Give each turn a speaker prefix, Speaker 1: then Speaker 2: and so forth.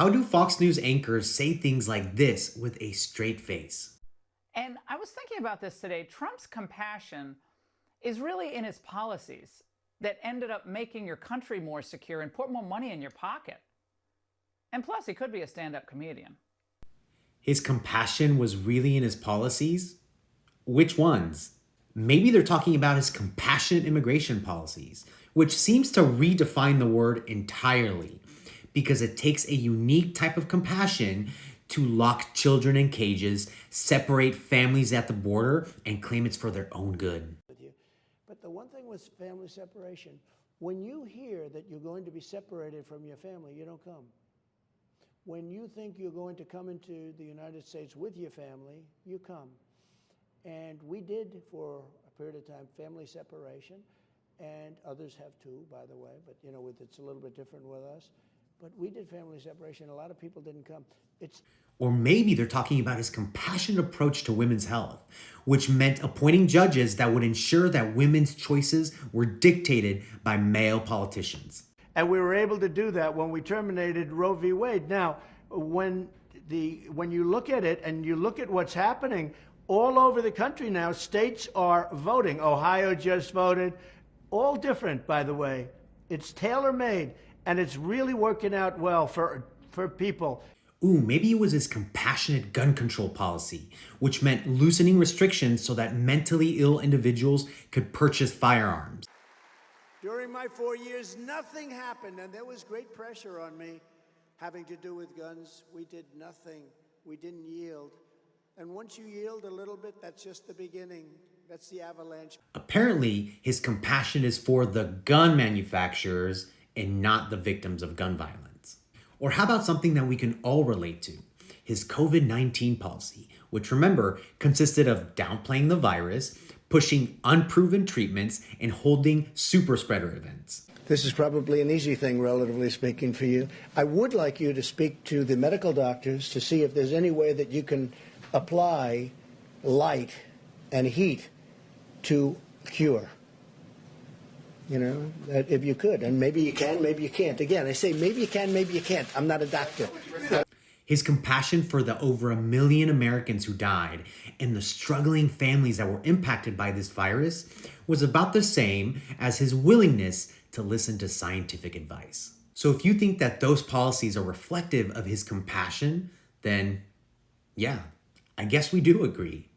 Speaker 1: How do Fox News anchors say things like this with a straight face?
Speaker 2: And I was thinking about this today. Trump's compassion is really in his policies that ended up making your country more secure and put more money in your pocket. And plus, he could be a stand up comedian.
Speaker 1: His compassion was really in his policies? Which ones? Maybe they're talking about his compassionate immigration policies, which seems to redefine the word entirely because it takes a unique type of compassion to lock children in cages, separate families at the border, and claim it's for their own good.
Speaker 3: With you. But the one thing with family separation, when you hear that you're going to be separated from your family, you don't come. When you think you're going to come into the United States with your family, you come. And we did, for a period of time, family separation, and others have too, by the way, but it's a little bit different with us. But we did family separation. A lot of people didn't come.
Speaker 1: Or maybe they're talking about his compassionate approach to women's health, which meant appointing judges that would ensure that women's choices were dictated by male politicians.
Speaker 3: And we were able to do that when we terminated Roe v. Wade. Now, when you look at it and you look at what's happening all over the country now, states are voting. Ohio just voted. All different, by the way. It's tailor-made, and it's really working out well for people.
Speaker 1: Ooh, maybe it was his compassionate gun control policy, which meant loosening restrictions so that mentally ill individuals could purchase firearms.
Speaker 3: During my 4 years, nothing happened, and there was great pressure on me having to do with guns. We did nothing. We didn't yield. And once you yield a little bit, that's just the beginning. That's the avalanche.
Speaker 1: Apparently, his compassion is for the gun manufacturers and not the victims of gun violence. Or how about something that we can all relate to? His COVID-19 policy, which remember consisted of downplaying the virus, pushing unproven treatments, and holding super spreader events.
Speaker 3: This is probably an easy thing, relatively speaking, for you. I would like you to speak to the medical doctors to see if there's any way that you can apply light and heat to cure. That if you could. And maybe you can, maybe you can't. Again, I say maybe you can, maybe you can't. I'm not a doctor.
Speaker 1: His compassion for the over 1 million Americans who died and the struggling families that were impacted by this virus was about the same as his willingness to listen to scientific advice. So if you think that those policies are reflective of his compassion, then yeah, I guess we do agree.